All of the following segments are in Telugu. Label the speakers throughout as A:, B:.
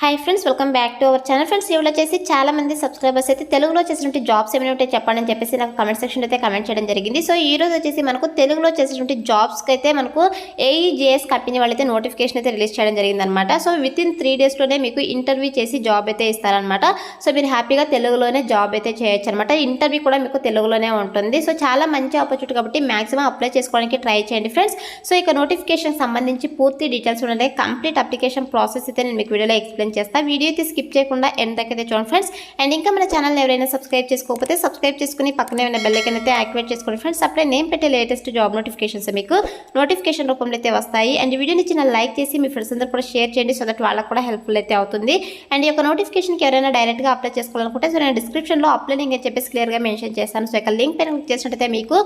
A: Hi friends, welcome back to our channel. Friends, ఇవాళ వచ్చేసి చాలా మంది సబ్స్క్రైబర్స్ అయితే తెలుగులో చేసినటువంటి జాబ్స్ ఏమైనా ఉంటే చెప్పండి అని చెప్పేసి నాకు కమెంట్ సెక్షన్ అయితే కమెంట్ చేయడం జరిగింది. సో ఈ రోజు వచ్చేసి మనకు తెలుగులో చేసినటువంటి జాబ్స్కి అయితే మనకు AEJS కంపెనీ వాళ్ళైతే నోటిఫికేషన్ అయితే రిలీజ్ చేయడం జరిగింది అనమాట. సో విత్ ఇన్ 3 daysలోనే మీకు ఇంటర్వ్యూ చేసి జాబ్ అయితే ఇస్తారనమాట. సో మీరు హ్యాపీగా తెలుగులోనే జాబ్ అయితే చేయొచ్చు అనమాట. ఇంటర్వ్యూ కూడా మీకు తెలుగులోనే ఉంటుంది. సో చాలా మంచి ఆపర్చునిటీ కాబట్టి మాక్సిమం అప్లై చేసుకోవడానికి ట్రై చేయండి ఫ్రెండ్స్. సో ఇక నోటిఫికేషన్ సంబంధించి పూర్తి డీటెయిల్స్ ఉండే కంప్లీట్ అప్లికేషన్ ప్రాసెస్ అయితే నేను మీకు వీడియోలో ఎక్స్ప్లెయిన్ చేస్తా. వీడియో అయితే స్కిప్ చేయకుండా ఎండ్ దాకా అయితే చూడండి ఫ్రెండ్స్. అండ్ ఇంకా మన ఛానల్ ఎవరైనా సబ్స్క్రైబ్ చేసుకోకపోతే సబ్స్క్రైబ్ చేసుకుని పక్కనే ఉన్న బెల్ ఐకాన్ అయితే యాక్టివేట్ చేసుకోండి ఫ్రెండ్స్. అప్పుడే నేను పెట్టే లేటెస్ట్ జాబ్ నోటిఫికేషన్స్ మీకు నోటిఫికేషన్ రూపంలో అయితే వస్తాయి. అండ్ వీడియోని చిన్న లైక్ చేసి మీ ఫ్రెండ్స్ అందరూ కూడా షేర్ చేయండి, సో దట్ వాళ్ళకి కూడా హెల్ప్ఫుల్ అయితే అవుతుంది. అండ్ ఈ యొక్క నోటిఫికేషన్కి ఎవరైనా డైరెక్ట్గా అప్లై చేసుకోవాలనుకుంటే సో నేను డిస్క్రిప్షన్లో అప్లై లింక్ అని చెప్పేసి క్లియర్గా మెన్షన్ చేస్తాను. సో ఇక లింక్ పైన క్లిక్ చేసినట్టయితే మీకు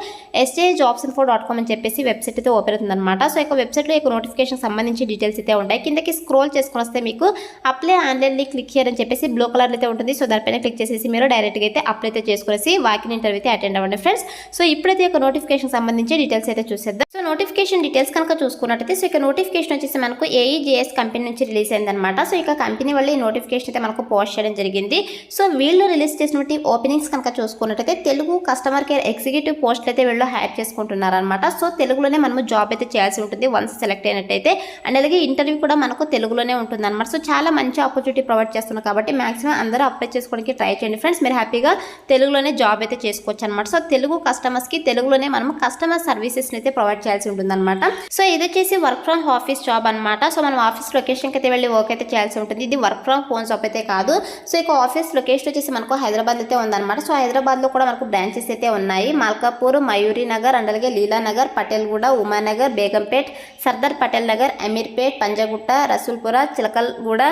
A: sjobsinfo.com అని చెప్పేసి వెబ్సైట్ అయితే ఓపెన్ అవుతుంది అనమాట. సో ఇక వెబ్సైట్లో ఈ నోటిఫికేషన్ సంబంధించి డీటెయిల్స్ అయితే ఉంటాయి. కిందకి స్క్రోల్ చేసుకుని వస్తే మీకు అప్లై ఆన్లైన్లీ క్లిక్ చేయాలని చెప్పేసి బ్లూ కలర్ అయితే ఉంటుంది. సో దానిపైన క్లిక్ చేసేసి మీరు డైరెక్ట్గా అయితే అప్లై అయితే చేసుకునేసి వాకిన్ ఇంటర్వ్యూ అయితే అటెండ్ అవ్వండి ఫ్రెండ్స్. సో ఇప్పుడైతే ఒక నోటిఫికేషన్ సంబంధించి డీటెయిల్స్ అయితే చూసేద్దాం. సో నోటిఫికేషన్ డీటెయిల్స్ కనుక చూసుకున్నట్టయితే సో ఇక నోటిఫికేషన్ వచ్చేసి మనకు AEJS కంపెనీ నుంచి రిలీజ్ అయిందనమాట. సో ఇక కంపెనీ వల్ల ఈ నోటిఫికేషన్ అయితే మనకు పోస్ట్ చేయడం జరిగింది. సో వీళ్ళు రిలీజ్ చేసినటువంటి ఓపెనింగ్స్ కనుక చూసుకున్నట్టయితే తెలుగు కస్టమర్ కేర్ ఎగ్జిక్యూటివ్ పోస్టులు అయితే వీళ్ళు హైర్ చేసుకుంటున్నారనమాట. సో తెలుగులోనే మనము జాబ్ అయితే చేయాల్సి ఉంటుంది వన్స్ సెలెక్ట్ అయినట్టయితే. అండ్ అలాగే ఇంటర్వ్యూ కూడా మనకు తెలుగులోనే ఉంటుంది అనమాట. సో చాలా మంచి ఆపర్చునిటీ ప్రొవైడ్ చేస్తున్నారు కాబట్టి మాక్సిమం అందరూ అప్లై చేసుకోవడానికి ట్రై చేయండి ఫ్రెండ్స్. మీరు హ్యాపీగా తెలుగులోనే జాబ్ అయితే చేసుకోవచ్చు అనమాట. సో తెలుగు కస్టమర్స్కి తెలుగులోనే మనం కస్టమర్ సర్వీసెస్ని అయితే ప్రొవైడ్ చేయాల్సి ఉంటుంది అనమాట. సో ఇది వచ్చేసి వర్క్ ఫ్రమ్ ఆఫీస్ జాబ్ అనమాట. సో మనం ఆఫీస్ లొకేషన్కి అయితే వెళ్ళి వర్క్ అయితే చేయాల్సి ఉంటుంది. ఇది వర్క్ ఫ్రమ్ హోమ్ జాబ్ అయితే కాదు. సో ఇక ఆఫీస్ లొకేషన్ వచ్చేసి మనకు హైదరాబాద్ అయితే ఉందన్నమాట. సో హైదరాబాద్లో కూడా మనకు బ్రాంచెస్ అయితే ఉన్నాయి. మల్కాపూర్, మయూరి నగర్, అండ్ అలాగే లీలానగర్, పటేల్గూడ, ఉమానగర్, బేగంపేట్, సర్దార్ పటేల్ నగర్, అమీర్పేట్, పంజగుట్ట, రసూల్పుర, చిలకల్గూడ,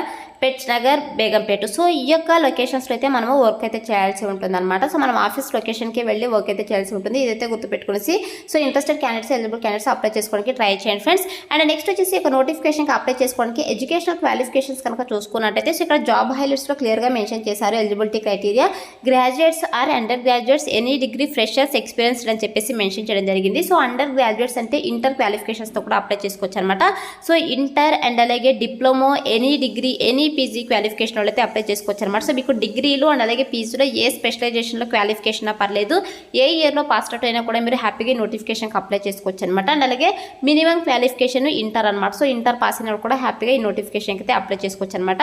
A: పెట్స్ నగర్, బేగంపేట. సో ఈ యొక్క లొకేషన్స్లో అయితే మనము వర్క్ అయితే చేయాల్సి ఉంటుంది అనమాట. సో మనం ఆఫీస్ లొకేషన్కి వెళ్ళి వర్క్ అయితే చేయాల్సి ఉంటుంది. ఇదైతే గుర్తుపెట్టుకునేసి so interested candidates, eligible candidates apply చేసుకోవడానికి ట్రై చేయండి ఫ్రెండ్స్. అండ్ నెక్స్ట్ వచ్చేసి ఒక నోటిఫికేషన్కి అప్లై చేసుకోవడానికి ఎడ్యుకేషనల్ క్వాలిఫికేషన్స్ కనుక చూసుకున్నట్టయితే సో ఇక్కడ జాబ్ హైలైట్స్లో క్లియర్గా మెన్షన్ చేశారు. Eligibility criteria graduates or under graduates, any degree, freshers, experienced అని చెప్పేసి మెన్షన్ చేయడం జరిగింది. సో అండర్ గ్రాడ్యుయేట్స్ అంటే ఇంటర్ క్వాలిఫికేషన్స్తో కూడా అప్లై చేసుకోవచ్చు అనమాట. సో ఇంటర్ అండ్ అలాగే diploma, any degree, any PG qualification వాళ్ళు అయితే అప్లై చేసుకోవచ్చు అనమాట. సో మీకు డిగ్రీలో అండ్ అలాగే పీజీలో ఏ స్పెషలైజేషన్లో క్వాలిఫికేషన్ పర్లేదు, ఏ ఇయర్లో పాస్ అవుట్ అయినా కూడా మీరు హ్యాపీగా నోటిఫికేషన్కి అప్లై చేసుకోవచ్చు అనమాట. అండ్ అలాగే మినిమం క్వాలిఫికేషన్ ఇంటర్ అనమాట. సో ఇంటర్ పాస్ అయిన కూడా హ్యాపీగా ఈ నోటిఫికేషన్కి అయితే అప్లై చేసుకోవచ్చు అనమాట.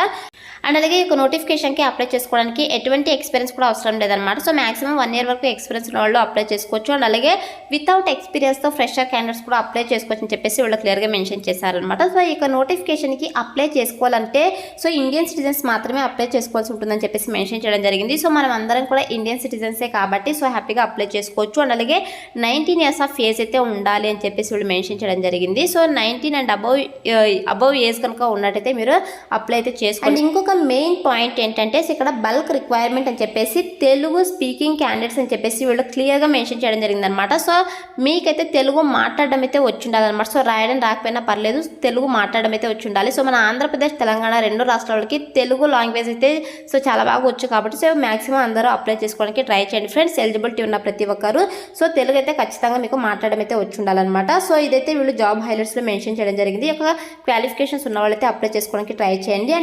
A: అండ్ అలాగే ఈ నోటిఫికేషన్కి అప్లై చేసుకోవడానికి ఎటువంటి ఎక్స్పీరియన్స్ కూడా అవసరం లేదనమాట. సో మాక్సిమం 1 year వరకు ఎక్స్పీరియన్స్ ఉన్న వాళ్ళు అప్లై చేసుకోవచ్చు. అండ్ అలాగే వితౌట్ ఎక్స్పీరియన్స్తో ఫ్రెషర్ క్యాండిడేట్స్ కూడా అప్లై చేసుకోవచ్చు అని చెప్పేసి వాళ్ళు క్లియర్గా మెన్షన్ చేశారనమాట. సో ఈ నోటిఫికేషన్కి అప్లై చేసుకోవాలంటే సో ఇండియన్ సిటిజన్స్ మాత్రమే అప్లై చేసుకోవాల్సి ఉంటుందని చెప్పేసి మెన్షన్ చేయడం జరిగింది. సో మనం అందరం కూడా ఇండియన్ సిటిజన్సే కాబట్టి సో హ్యాపీగా అప్లై చేసుకోవచ్చు. అండ్ అలాగే 19 years ఆఫ్ ఏజ్ అయితే ఉండాలి అని చెప్పేసి వీళ్ళు మెన్షన్ చేయడం జరిగింది. సో 19 and అబవ్ ఏజ్ కనుక ఉన్నట్టయితే మీరు అప్లై అయితే చేసుకోండి. అండ్ ఇంకొక మెయిన్ పాయింట్ ఏంటంటే ఇక్కడ బల్క్ రిక్వైర్మెంట్ అని చెప్పేసి తెలుగు స్పీకింగ్ క్యాండిడేట్స్ అని చెప్పేసి వీళ్ళు క్లియర్గా మెన్షన్ చేయడం జరిగింది అనమాట. సో మీకైతే తెలుగు మాట్లాడడం అయితే వచ్చి ఉండాలన్నమాట. సో రాయడం రాకపోయినా పర్లేదు, తెలుగు మాట్లాడడం అయితే వచ్చి ఉండాలి. సో మన ఆంధ్రప్రదేశ్, తెలంగాణ 2 రాష్ట్రాలకి తెలుగు లాంగ్వేజ్ అయితే సో చాలా బాగా వచ్చు కాబట్టి సో మాక్సిమం అందరూ అప్లై చేసుకోవడానికి ట్రై చేయండి ఫ్రెండ్స్. ఎలిజిబిలిటీ ఉన్న ప్రతి ఒక్కరు సో తెలుగు అయితే ఖచ్చితంగా మీకు మాట్లాడడం అయితే వచ్చి ఉండాలన్నమాట. సో ఇదైతే వీళ్ళు జాబ్ హైలైట్స్లో మెన్షన్ చేయడం జరిగింది. ఈ యొక్క క్వాలిఫికేషన్స్ ఉన్న వాళ్ళైతే అప్లై చేసుకోవడానికి ట్రై చేయండి.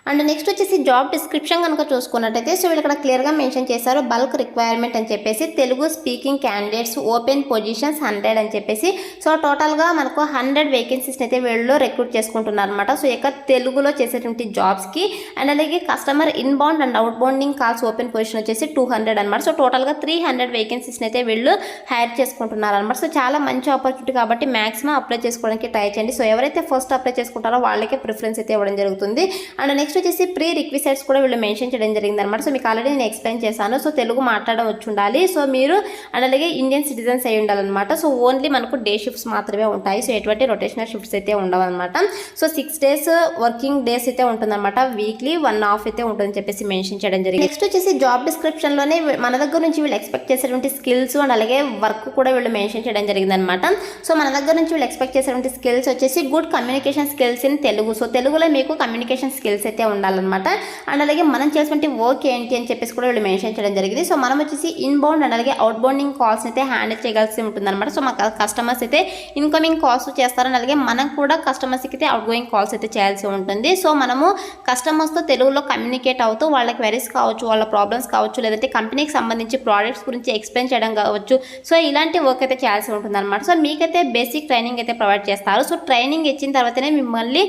A: అండ్ నెక్స్ట్ వచ్చేసి జాబ్ డిస్క్రిప్షన్ కనుక చూసుకున్నట్టయితే సో వీళ్ళు ఇక్కడ క్లియర్గా మెన్షన్ చేశారు బల్క్ రిక్వైర్మెంట్ అని చెప్పేసి Telugu speaking candidates, open positions 100 అని చెప్పేసి. సో టోటల్గా మనకు 100 వేకెన్సీస్ని అయితే వీళ్ళు రిక్రూట్ చేసుకుంటున్నారు అనమాట. సో ఇక తెలుగులో చేసేటువంటి జాబ్స్కి అండ్ అలాగే customer inbound and out bounding calls open position వచ్చేసి 200 అనమాట. సో టోటల్గా 300 వేకెన్సీస్ని అయితే వీళ్ళు హైర్ చేసుకుంటున్నారు అనమాట. సో చాలా మంచి ఆపర్చునిటీ కాబట్టి మాక్సిమం అప్లై చేసుకోవడానికి ట్రై చేయండి. సో ఎవరైతే ఫస్ట్ అప్లై చేసుకుంటారో వాళ్ళకే ప్రిఫరెన్స్ అయితే ఇవ్వడం జరుగుతుంది. అండ్ నెక్స్ట్ వచ్చేసి ప్రీ రిక్విజిట్స్ కూడా వీళ్ళు మెన్షన్ చేయడం జరిగింది అనమాట. సో మీకు ఆల్రెడీ నేను ఎక్స్ప్లెయిన్ చేశాను. సో తెలుగు మాట్లాడడం వచ్చి ఉండాలి. సో మీరు అండ్ అలాగే ఇండియన్ సిటిజన్స్ అయి ఉండాలన్నమాట. సో ఓన్లీ మనకు డే షిఫ్ట్స్ మాత్రమే ఉంటాయి. సో ఎటువంటి రొటేషనల్ షిఫ్ట్స్ అయితే ఉండవు అనమాట. సో 6 days వర్కింగ్ డేస్ అయితే ఉంటుందన్నమాట. వీక్లీ 1 off అయితే ఉంటుందని చెప్పేసి మెన్షన్ చేయడం జరిగింది. నెక్స్ట్ వచ్చేసి జాబ్ డిస్క్రిప్షన్లోనే మన దగ్గర నుంచి వీళ్ళు ఎక్స్పెక్ట్ చేసేటువంటి స్కిల్స్ అండ్ అలాగే వర్క్ కూడా వీళ్ళు మెన్షన్ చేయడం జరిగింది అనమాట. సో మన దగ్గర నుంచి వీళ్ళు ఎక్స్పెక్ట్ చేసేటువంటి స్కిల్స్ వచ్చేసి good communication skills in Telugu. So తెలుగులో మీకు కమ్యూనికేషన్ స్కిల్స్ అయితే ఉండాలన్నమాట. అండ్ అలాగే మనం చేసినటువంటి వర్క్ ఏంటి అని చెప్పేసి కూడా వీళ్ళు మెన్షన్ చేయడం జరిగింది. సో మనం వచ్చేసి ఇన్బౌండ్ అండ్ అలాగే అవుట్ బౌండింగ్ కాల్స్ అయితే హ్యాండిల్ చేయగలిసి ఉంటుందన్నమాట. సో మా కస్టమర్స్ అయితే ఇన్కమింగ్ కాల్స్ చేస్తారని అలాగే మనం కూడా కస్టమర్స్కి అయితే అవుట్ గోయింగ్ కాల్స్ అయితే చేయాల్సి ఉంటుంది. సో మనము కస్టమర్స్తో తెలుగులో కమ్యూనికేట్ అవుతూ వాళ్ళ క్వెరీస్ కావచ్చు, వాళ్ళ ప్రాబ్లమ్స్ కావచ్చు, లేదంటే కంపెనీకి సంబంధించి ప్రోడక్ట్స్ గురించి ఎక్స్ప్లెయిన్ చేయడం కావచ్చు. సో ఇలాంటి వర్క్ అయితే చేయాల్సి ఉంటుందన్నమాట. సో మీకైతే బేసిక్ ట్రైనింగ్ అయితే ప్రొవైడ్ చేస్తారు. సో ట్రైనింగ్ ఇచ్చిన తర్వాతనే మిమ్మల్ని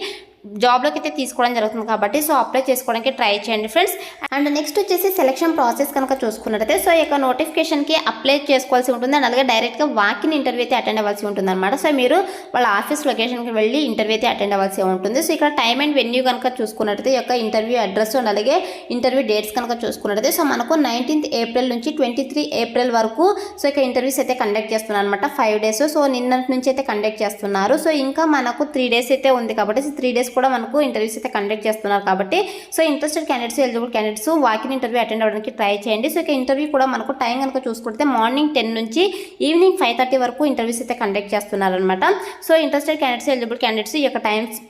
A: జాబ్లోకి అయితే తీసుకోవడం జరుగుతుంది కాబట్టి సో అప్లై చేసుకోవడానికి ట్రై చేయండి ఫ్రెండ్స్. అండ్ నెక్స్ట్ వచ్చేసి సెలక్షన్ ప్రాసెస్ కనుక చూసుకున్నట్టయితే సో ఈ యొక్క నోటిఫికేషన్కి అప్లై చేసుకోవాల్సి ఉంటుంది. అండ్ అలాగే డైరెక్ట్గా వాకిన్ ఇంటర్వ్యూ అయితే అటెండ్ అవ్వాల్సి ఉంటుంది అనమాట. సో మీరు వాళ్ళ ఆఫీస్ లొకేషన్కి వెళ్ళి ఇంటర్వ్యూ అయితే అటెండ్ అవ్వాల్సి ఉంటుంది. సో ఇక్కడ టైమ్ అండ్ వెన్యూ కనుక చూసుకున్నట్టయితే ఈ యొక్క ఇంటర్వ్యూ అడ్రస్ అండ్ అలాగే ఇంటర్వ్యూ డేట్స్ కనుక చూసుకున్నట్టయితే సో మనకు 19th ఏప్రిల్ నుంచి 23 ఏప్రిల్ వరకు సో ఇక ఇంటర్వ్యూస్ అయితే కండక్ట్ చేస్తున్నారు అనమాట. 5 days. సో నిన్నటి నుంచి అయితే కండక్ట్ చేస్తున్నారు. సో ఇంకా మనకు 3 days అయితే ఉంది కాబట్టి 3 days కూడా మనకు ఇంటర్వ్యూస్ అయితే కండక్ట్ చేస్తున్నారు కాబట్టి so interested candidates, eligible candidates walk in interview attend అవ్వడానికి ట్రై చేయండి. సో ఇక ఇంటర్వ్యూ కూడా మనకు టైం కనుక చూసుకుంటే మార్నింగ్ 10 నుంచి ఈవినింగ్ 5:30 వరకు ఇంటర్వ్యూస్ అయితే కండక్ట్ చేస్తున్నారనమాట. So interested candidates, eligible candidates ఈ యొక్క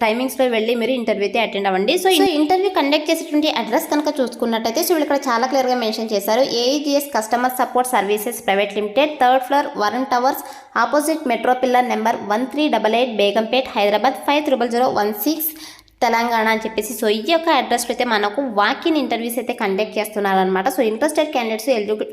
A: టైమింగ్స్లో వెళ్ళి మీరు ఇంటర్వ్యూ అయితే అటెండ్ అవ్వండి. సో ఇంటర్వ్యూ కండక్ట్ చేసేటువంటి అడ్రస్ కనుక చూసుకున్నట్టయితే సో వీళ్ళు ఇక్కడ చాలా క్లియర్గా మెన్షన్ చేశారు. AEGS customer support services private limited, 3rd floor, Varun towers, opposite metro pillar number 1388 Begumpet, Hyderabad 500016 Telangana అని చెప్పేసి సో ఈ యొక్క అడ్రస్లో అయితే మనకు వాకిన్ ఇంటర్వ్యూస్ అయితే కండక్ట్ చేస్తున్నారనమాట. So interested candidates,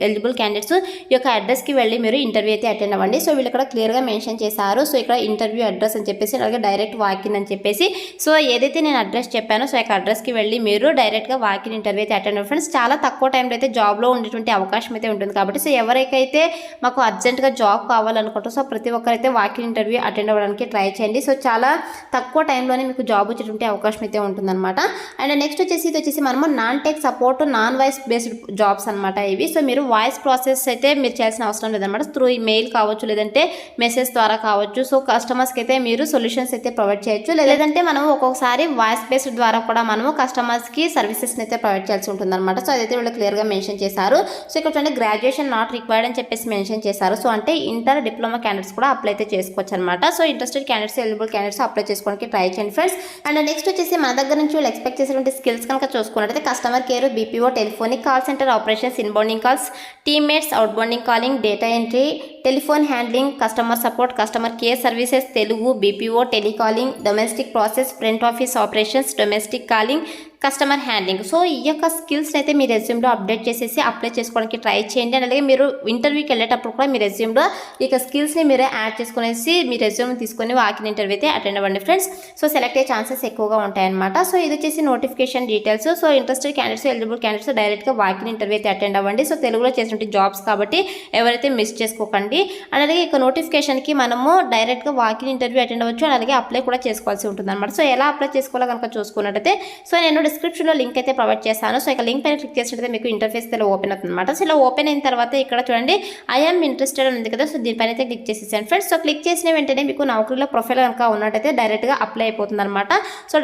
A: eligible candidates ఈ యొక్క అడ్రస్కి వెళ్ళి మీరు ఇంటర్వ్యూ అయితే అటెండ్ అవ్వండి. సో వీళ్ళు ఇక్కడ క్లియర్గా మెన్షన్ చేశారు. సో ఇక్కడ ఇంటర్వ్యూ అడ్రస్ అని చెప్పేసి అలాగే డైరెక్ట్ వాకిన్ అని చెప్పేసి సో ఏదైతే నేను అడ్రస్ చెప్పానో సో యొక్క అడ్రస్కి వెళ్ళి మీరు డైరెక్ట్గా వాకిన్ ఇంటర్వ్యూ అయితే అటెండ్ అవ్వండి. ఫ్రెండ్స్ చాలా తక్కువ టైంలో అయితే జాబ్లో ఉండేటువంటి అవకాశం అయితే ఉంటుంది కాబట్టి సో ఎవరికైతే మాకు అర్జెంట్గా జాబ్ కావాలనుకుంటారో సో ప్రతి ఒక్కరైతే వాకిన్ ఇంటర్వ్యూ అటెండ్ అవ్వడానికి ట్రై చేయండి. సో చాలా తక్కువ టైంలోనే మీకు జాబ్ వచ్చేటువంటి అవకాశం అయితే ఉంటుందన్నమాట. అండ్ నెక్స్ట్ వచ్చేసి ఇది వచ్చేసి మనము non tech support, non voice based jobs అనమాట ఇవి. సో మీరు వాయిస్ ప్రాసెస్ అయితే మీరు చేయాల్సిన అవసరం లేదనమాట. త్రూ మెయిల్ కావచ్చు, లేదంటే మెసేజ్ ద్వారా కావచ్చు. సో కస్టమర్స్కి అయితే మీరు సొల్యూషన్స్ అయితే ప్రొవైడ్ చేయొచ్చు, లేదంటే మనం ఒక్కొక్కసారి వాయిస్ బేస్డ్ ద్వారా కూడా మనము కస్టమర్స్కి సర్వీసెస్ని అయితే ప్రొవైడ్ చేయాల్సి ఉంటుంది అనమాట. సో అదైతే వీళ్ళు క్లియర్గా మెన్షన్ చేశారు. సో ఇక్కడ చూడండి గ్రాడ్యుయేషన్ నాట్ రిక్వైర్డ్ అని చెప్పేసి మెన్షన్ చేశారు. సో అంటే ఇంటర్ డిప్లొమా క్యాండిడేట్స్ కూడా అప్లై అయితే చేసుకోవచ్చు అనమాట. So interested candidates, eligible candidates apply చేసుకోవడానికి ట్రై చేయండి ఫ్రెండ్స్. అండ్ నెక్స్ట్ వచ్చేసి మన దగ్గర నుంచి వీళ్ళు ఎక్స్పెక్ట్ చేసేటువంటి స్కిల్స్ కనుక చూసుకున్నట్లయితే customer care, BPO, telephonic call centre operations, inbounding calls, teammates, outbounding calling, data entry, telephone handling, customer support, customer care services, Telugu, BPO, telecalling, domestic process, front office operations, domestic calling, customer handling. So ఈ యొక్క స్కిల్స్ని అయితే మీ రెజ్యూమ్లో అప్డేట్ చేసేసి అప్లై చేసుకోవడానికి ట్రై చేయండి. అలాగే మీరు ఇంటర్వ్యూకి వెళ్ళేటప్పుడు కూడా మీ రెజ్యూమ్లో ఈ యొక్క స్కిల్స్ని మీరే యాడ్ చేసుకునేసి మీ రెజ్యూమ్ తీసుకొని వాకిన్ ఇంటర్వ్యూ అయితే అటెండ్ అవ్వండి ఫ్రెండ్స్. సో సెలెక్ట్ అయ్యే ఛాన్సెస్ ఎక్కువగా ఉంటాయన్నమాట. సో ఇది వచ్చేసి notification details. So interested candidates, eligible candidates డైరెక్ట్గా వాకిన్ ఇంటర్వ్యూ అయితే అటెండ్ అవ్వండి. సో తెలుగులో చేసినటువంటి జాబ్స్ కాబట్టి ఎవరైతే మిస్ చేసుకోకండి. అలాగే ఇక నోటిఫికేషన్కి మనము డైరెక్ట్గా వాకిన్ ఇంటర్వ్యూ అటెండ్ అవ్వచ్చు, అలాగే అప్లై కూడా చేసుకోవాల్సి ఉంటుంది అనమాట. సో ఎలా అప్లై చేసుకోవాలో కనుక చూసుకున్నట్టయితే సో నేను డిస్క్రిప్షన్లో లింక్ అయితే ప్రొవైడ్ చేశాను. సో ఇక లింక్ పైన క్లిక్ చేసినట్లయితే మీకు ఇంటర్ఫేస్ అయితే ఓపెన్ అవుతుంది అనమాట. సో ఇలా ఓపెన్ అయిన తర్వాత ఇక్కడ చూడండి ఐఎమ్ ఇంట్రెస్టెడ్ అని ఉంది కదా. సో దీనిపైన అయితే క్లిక్ చేసేసాను ఫ్రెండ్స్. సో క్లిక్ చేసిన వెంటనే మీకు నౌకరీలో ప్రొఫైల్ కనుక ఉన్నట్టయితే డైరెక్ట్గా అప్లై అయిపోతుంది అనమాట. సో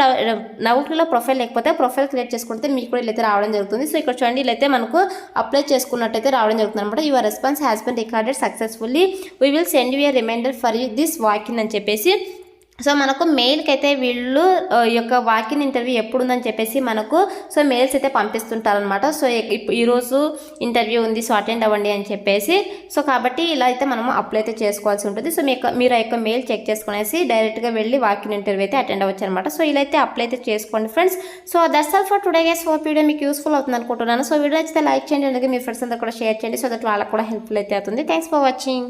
A: నౌకరీలో ప్రొఫైల్ లేకపోతే ప్రొఫైల్ క్రియేట్ చేసుకుంటే మీకు కూడా ఇలా రావడం జరుగుతుంది. సో ఇక్కడ చూడండి ఇలా మనకు అప్లై చేసుకున్నట్టయితే రావడం జరుగుతుంది అనమాట. Your response has been recorded successfully, we will send you a reminder for you this walk in అని చెప్పేసి సో మనకు మెయిల్కి అయితే వీళ్ళు ఈ యొక్క వాకిన్ ఇంటర్వ్యూ ఎప్పుడు ఉందని చెప్పేసి మనకు సో మెయిల్స్ అయితే పంపిస్తుంటారనమాట. సో ఈరోజు ఇంటర్వ్యూ ఉంది, సో అటెండ్ అవ్వండి అని చెప్పేసి. సో కాబట్టి ఇలా అయితే మనము అప్లై అయితే చేసుకోవాల్సి ఉంటుంది. సో మీరు ఆ యొక్క మెయిల్ చెక్ చేసుకునేసి డైరెక్ట్గా వెళ్ళి వాకిన్ ఇంటర్వ్యూ అయితే అటెండ్ అవ్వచ్చు అనమాట. సో ఇలా అయితే అప్లై అయితే చేసుకోండి friends. So that's all for today guys. Hope video మీకు యూస్ఫుల్ అవుతుంది అనుకుంటున్నాను. సో వీడియో నచ్చితే లైక్ చేయండి, అలాగే మీ ఫ్రెండ్స్ అందరూ కూడా షేర్ చేయండి. సో దట్ వాళ్ళకి కూడా హెల్ప్ఫుల్ అయితే అవుతుంది. Thanks for watching.